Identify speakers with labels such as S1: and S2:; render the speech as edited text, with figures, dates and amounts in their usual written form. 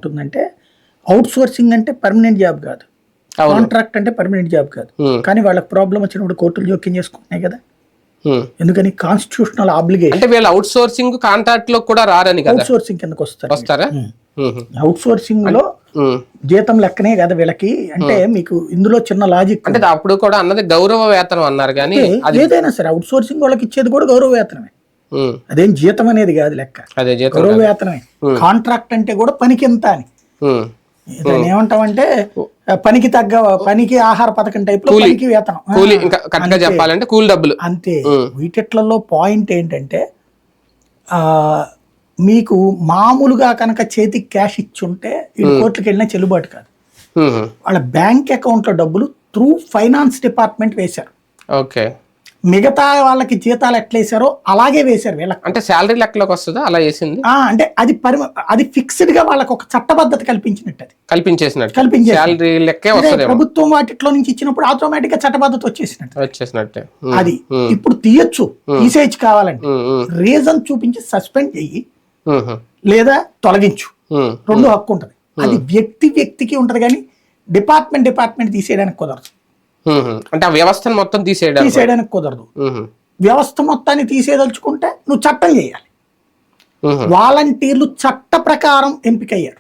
S1: ఉంటుందంటే out sourcing అంటే permanent job కాదు, కాంట్రాక్ట్ అంటే పర్మనెంట్ జాబ్ కాదు. కానీ వాళ్ళకి ప్రాబ్లం వచ్చినప్పుడు కోర్టులు జోక్యం చేసుకుంటున్నాయి కదా. ఎందుకని కాన్స్టిట్యూషనల్ ఆబ్లిగేషన్.
S2: అంటే వీళ్ళు అవుట్ సోర్సింగ్ కాంట్రాక్ట్ లో కూడా రారని కదా.
S1: అవుట్ సోర్సింగ్ కిందకి
S2: వస్తారా?
S1: అవుట్ సోర్సింగ్ లో జీతం లెక్కనే కదా వీళ్ళకి. అంటే మీకు ఇందులో చిన్న లాజిక్
S2: అంటే అప్పుడు కూడా అన్నది గౌరవ వేతనం అన్నారు కానీ
S1: ఏదైనా సరే అవుట్ సోర్సింగ్ వాళ్ళకి ఇచ్చేది కూడా గౌరవ వేతనమే. అదేం జీతం అనేది కాదు లెక్క,
S2: అదే
S1: గౌరవ వేతనమే. కాంట్రాక్ట్ అంటే కూడా పనికి ఎంత అని దాన్ని ఏమంటామంటే పనికి తగ్గ పనికి ఆహార పథకం టైప్ లో పనికి వేతనం,
S2: కూలీ. ఇంకా కరెక్ట్ గా చెప్పాలంటే కూలి డబ్బులు
S1: అంతే. వీటిట్లలో పాయింట్ ఏంటంటే మీకు మామూలుగా కనుక చేతికి క్యాష్ ఇచ్చుంటే ఈ కోర్టుకి వెళ్ళినా చెల్లుబాటు కాదు. వాళ్ళ బ్యాంక్ అకౌంట్ లో డబ్బులు త్రూ ఫైనాన్స్ డిపార్ట్మెంట్ వేశారు.
S2: ఓకే.
S1: మిగతా వాళ్ళకి జీతాలు ఎట్లా వేసారో అలాగే వేశారు వీళ్ళకి.
S2: అంటే శాలరీ లెక్కలోకి వస్తుందా అలా వేసింది?
S1: అంటే అది ఫిక్స్డ్ గా వాళ్ళకి ఒక చట్టబద్ధత కల్పించినట్టు, అది
S2: కల్పించేసినట్టు శాలరీ లెక్కే వస్తుంది.
S1: ప్రభుత్వం వాటిలో నుంచి ఇచ్చినప్పుడు ఆటోమేటిక్ గా చట్టబద్ధత వచ్చేసినట్టే. అది ఇప్పుడు తీయొచ్చు, తీసేయచ్చు కావాలంటే రీజన్ చూపించి సస్పెండ్ చెయ్యి లేదా తొలగించు, రెండు హక్కు ఉంటది. అది వ్యక్తికి ఉంటది కానీ డిపార్ట్మెంట్ తీసేయడానికి కుదరదు.
S2: అంటే ఆ వ్యవస్థను మొత్తం తీసేయడానికి
S1: కుదరదు. వ్యవస్థ మొత్తాన్ని తీసేదలుచుకుంటే నువ్వు చట్టం చేయాలి. వాలంటీర్లు చట్ట ప్రకారం ఎంపికయ్యారు.